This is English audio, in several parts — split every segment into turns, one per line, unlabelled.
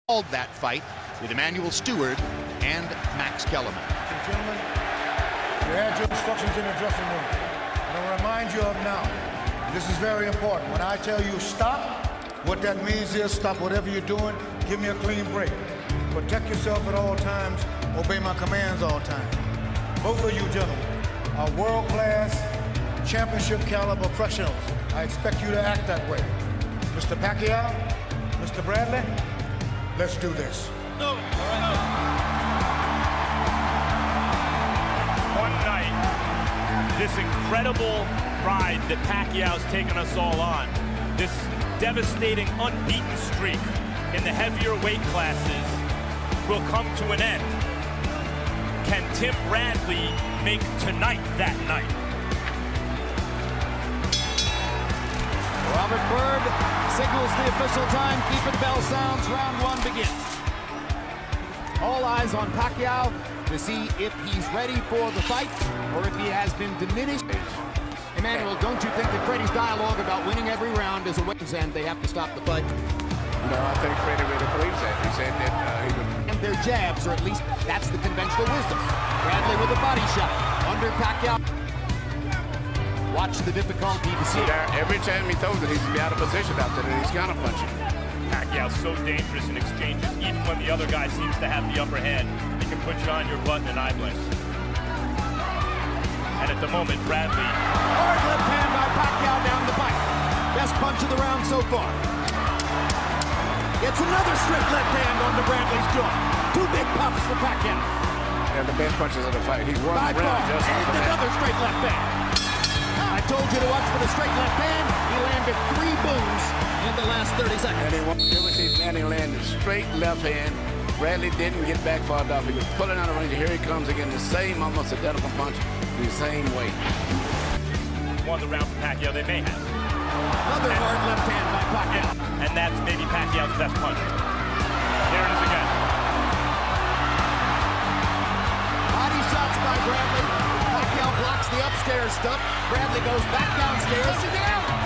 called that fight with Emmanuel Stewart and Max Kellerman.
Gentlemen, you had your instructions in the dressing room. And I'll remind you of now, this is very important. When I tell you stop, what that means is stop whatever you're doing, give me a clean break. Protect yourself at all times, obey my commands all times. Both of you gentlemen are world-class, championship caliber professionals. I expect you to act that way. Mr. Pacquiao, Mr. Bradley, let's do this.
No. One night, this incredible ride that Pacquiao's taken us all on, this devastating unbeaten streak in the heavier weight classes will come to an end. Can Tim Bradley make tonight that night?
Robert Byrd signals the official time. Keep it, bell sounds. Round one begins. All eyes on Pacquiao to see if he's ready for the fight or if he has been diminished. Emmanuel, don't you think that Freddie's dialogue about winning every round is a weapons and they have to stop the fight?
No, I think Freddie really believes that. He said that he would...
And their jabs, or at least that's the conventional wisdom. Bradley with a body shot under Pacquiao. Watch the difficulty to see.
Every time he throws it, he's out of position after that. He's counter-punching.
Pacquiao's so dangerous in exchanges. Even when the other guy seems to have the upper hand, he can put you on your butt in an eye blink. And at the moment, Bradley...
Hard left hand by Pacquiao down the pipe. Best punch of the round so far. Gets another straight left hand onto Bradley's jaw. Two big pops for Pacquiao.
And the best punches of the fight. He's won the round just
and another straight left hand. I told you to watch for the straight left hand. He landed 3 booms in the last 30 seconds.
And he won. You ever see Manny land a straight left hand? Bradley didn't get back far enough. He was pulling out the range. Here he comes again. The same, almost identical punch. The same way.
Won the round for Pacquiao. They may have.
Another hard left hand by Pacquiao.
And that's maybe Pacquiao's best punch. There it is again.
Body shots by Bradley. Pacquiao blocks the upstairs stuff. Bradley goes back downstairs.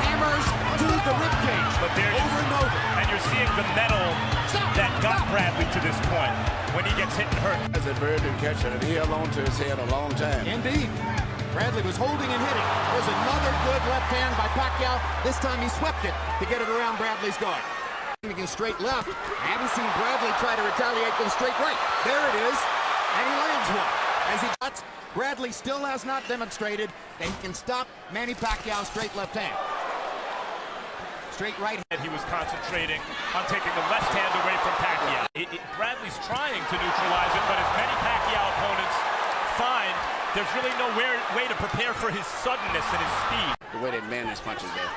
Hammers to the ribcage.
But there
over and over.
And you're seeing the metal that got Bradley to this point when he gets hit and hurt.
As a very good catcher, and he held on to his head a long time.
Indeed. Bradley was holding and hitting. There's another good left hand by Pacquiao. This time he swept it to get it around Bradley's guard. Against straight left. I haven't seen Bradley try to retaliate with a straight right. There it is. And he lands one. As he cuts, Bradley still has not demonstrated that he can stop Manny Pacquiao's straight left hand. Straight right hand.
He was concentrating on taking the left hand away from Pacquiao. Bradley's trying to neutralize it, but as many Pacquiao opponents find, there's really no way to prepare for his suddenness and his speed.
The way that Manny's punches there.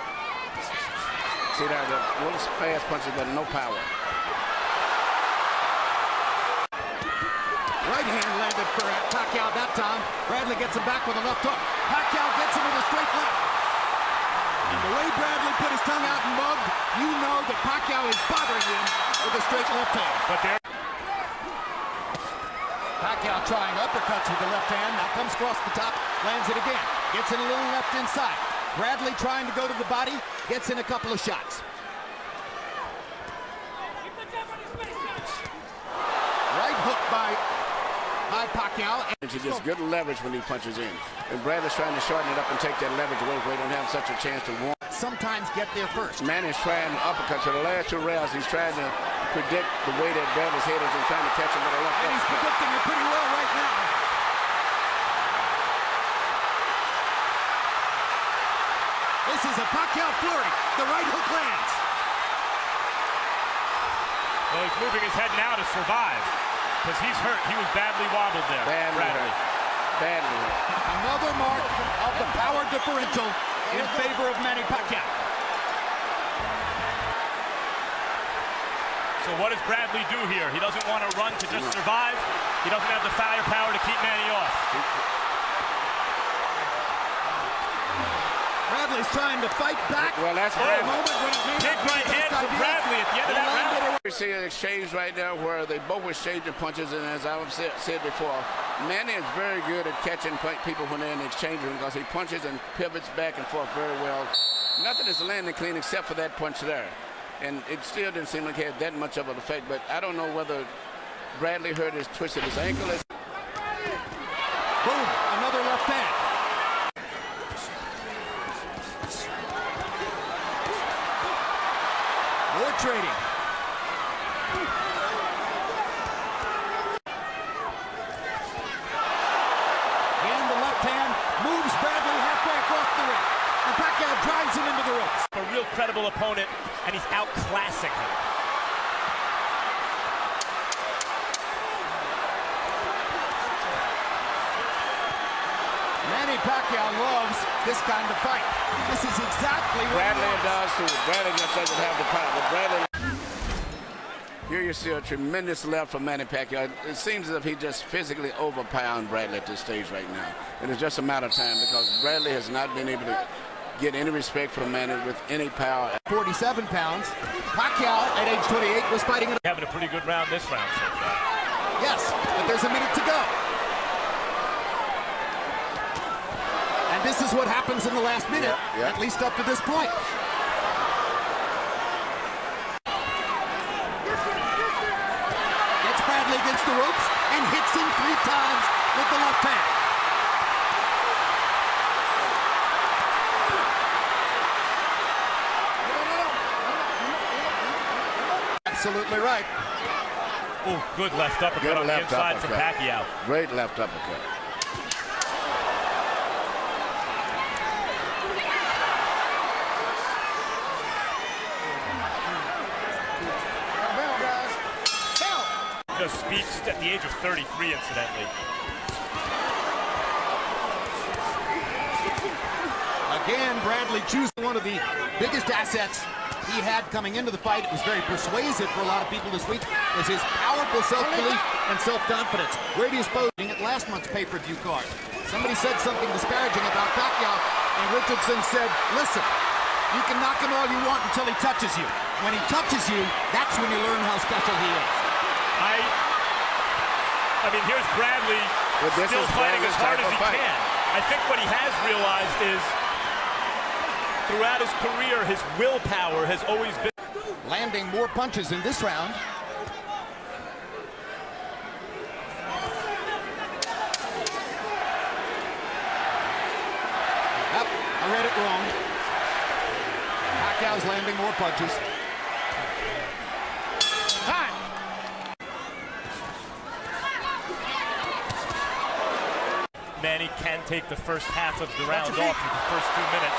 See there, the little fast punches, but no power.
Right hand landed for Pacquiao that time. Bradley gets him back with a left hook. Pacquiao gets him with a straight left. And the way Bradley put his tongue out and mugged, you know that Pacquiao is bothering him with a straight left hand.
But there...
Pacquiao trying uppercuts with the left hand. Now comes across the top, lands it again. Gets in a little left inside. Bradley trying to go to the body, gets in a couple of shots. Right hook by Pacquiao.
And he gets good leverage when he punches in. And Bradley's trying to shorten it up and take that leverage away where he don't have such a chance to win.
Sometimes get there first.
Manny's trying to uppercut. For the last 2 rounds, he's trying to predict the way that Bradley's head is and trying to catch him with a left hook.
And he's predicting it pretty well right now. This is a Pacquiao flurry. The right hook lands.
Well, he's moving his head now to survive because he's hurt. He was badly wobbled there.
Badly hurt. Badly hurt.
Another mark of the power differential in favor of Manny Pacquiao.
So what does Bradley do here? He doesn't want to run to just survive. He doesn't have the firepower to keep Manny off.
Bradley's trying to fight back.
Well, that's
Big
Big
right hand from Bradley at the end of that round.
We see an exchange right now where they both exchanging punches, and as I've said before, Manny is very good at catching people when they're in the exchange room because he punches and pivots back and forth very well. Nothing is landing clean except for that punch there. and it still didn't seem like it had that much of an effect. But I don't know whether Bradley hurt his twisted his ankle.
Boom! Another left hand. More trading. And the left hand moves Bradley halfway across the ring. And Pacquiao drives him into the ropes.
A real credible opponent, and he's outclassing him.
Manny Pacquiao loves this kind of fight. This is exactly what
Bradley does too. Bradley just doesn't have the power. But Bradley. Here you see a tremendous left from Manny Pacquiao. It seems as if he just physically overpowered Bradley at this stage right now. And it's just a matter of time because Bradley has not been able to get any respect from Manny with any power.
47 pounds. Pacquiao at age 28 was fighting.
Having a pretty good round this round so far.
Yes, but there's a minute to go. And this is what happens in the last minute, at least up to this point. Gets Bradley against the ropes and hits him 3 times with the left hand. Absolutely right.
Oh, good left uppercut on the inside from Pacquiao.
Great left uppercut.
Just speaks at the age of 33, incidentally.
Again, Bradley choosing one of the biggest assets he had coming into the fight. It was very persuasive for a lot of people this week. Was his powerful self-belief and self-confidence. Where do you suppose at last month's pay-per-view card? Somebody said something disparaging about Pacquiao, and Richardson said, listen, you can knock him all you want until he touches you. When he touches you, that's when you learn how special he is.
I mean, here's Bradley still fighting as hard as he can. I think what he has realized is throughout his career, his willpower has always been
landing more punches in this round. Yep, I read it wrong. Pacquiao's landing more punches.
Manny can take the first half of the round off with the first 2 minutes,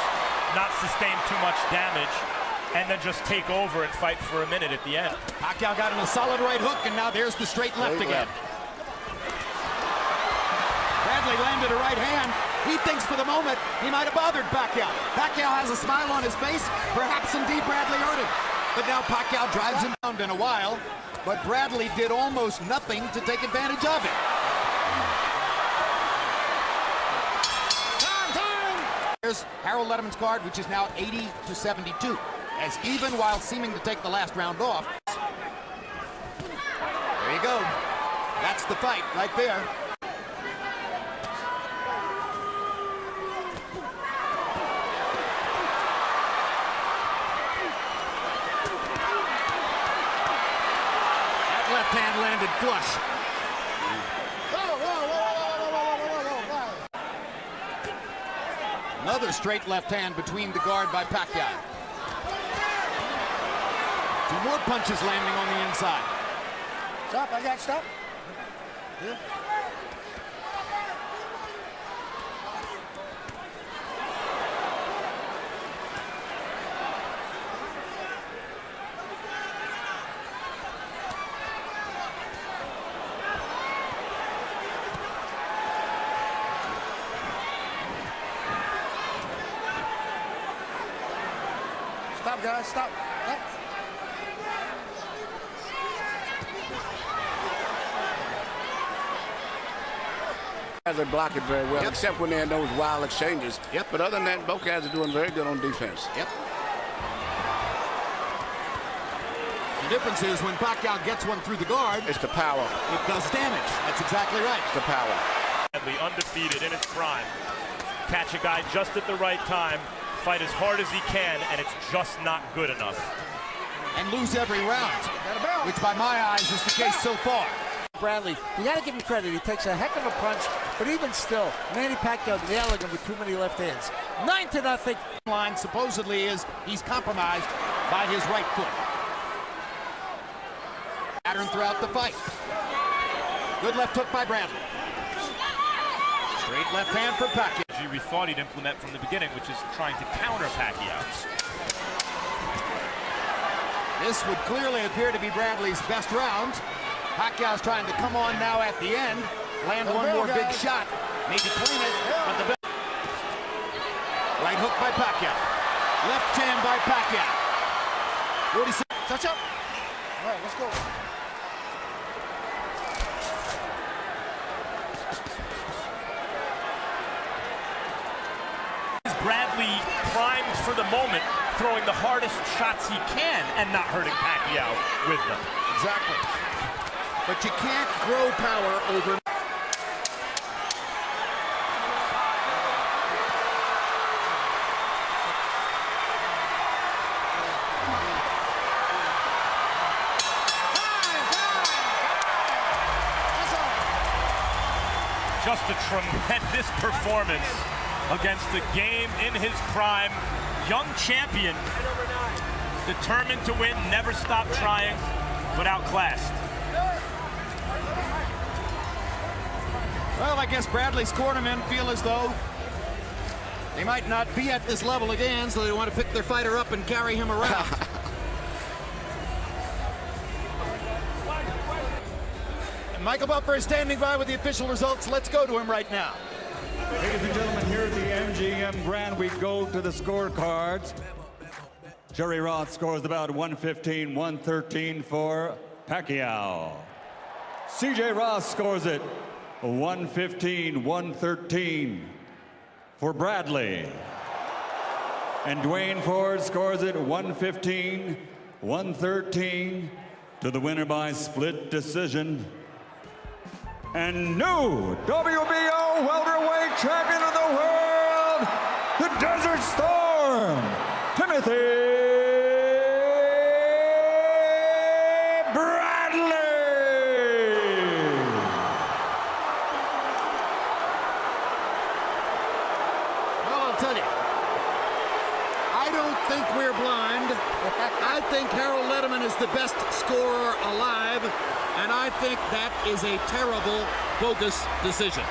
not sustain too much damage, and then just take over and fight for a minute at the end.
Pacquiao got in a solid right hook, and now there's the straight left again. Bradley landed a right hand. He thinks for the moment he might have bothered Pacquiao. Pacquiao has a smile on his face. Perhaps indeed Bradley hurt him. But now Pacquiao drives him down in a while, but Bradley did almost nothing to take advantage of it. Here's Harold Letterman's card, which is now 80-72, as even while seeming to take the last round off. There you go. That's the fight right there. That left hand landed flush. Another straight left hand between the guard by Pacquiao. 2 more punches landing on the inside.
Stop, I got stop. Yeah. Stop, guys, stop.
Guys are blocking very well, except when they're in those wild exchanges. But other than that, both guys are doing very good on defense.
The difference is when Pacquiao gets one through the guard,
it's the power.
It does damage. That's exactly right.
It's the power.
Undefeated in its prime. Catch a guy just at the right time, fight as hard as he can, and it's just not good enough.
and lose every round, which by my eyes is the case so far.
Bradley, you got to give him credit. He takes a heck of a punch, but even still, Manny Pacquiao nailing him with too many left hands. 9-0.
Line supposedly is he's compromised by his right foot. Pattern throughout the fight. Good left hook by Bradley. Straight left hand for Pacquiao.
We thought he'd implement from the beginning, which is trying to counter Pacquiao.
This would clearly appear to be Bradley's best round. Pacquiao's trying to come on now at the end, land one more big shot, maybe clean it, but the right hook by Pacquiao, left jam by Pacquiao. 46.
Touch up. All right, let's go.
Bradley primed for the moment, throwing the hardest shots he can and not hurting Pacquiao with them.
Exactly. But you can't grow power over.
Just a tremendous performance against the game in his prime. Young champion, determined to win, never stopped trying, but outclassed.
Well, I guess Bradley's cornermen feel as though they might not be at this level again, so they want to pick their fighter up and carry him around. And Michael Buffer is standing by with the official results. Let's go to him right now.
Ladies and gentlemen, here at the MGM Grand, we go to the scorecards. Jerry Roth scores about 115-113 for Pacquiao. CJ Ross scores it 115-113 for Bradley. And Dwayne Ford scores it 115-113 to the winner by split decision. And new WBO welterweight champion of the world, the Desert Storm, Timothy Bradley.
Well, I'll tell you, I don't think we're blind. I think Harold Lederman is the best scorer alive, and I think that is a terrible, bogus decision.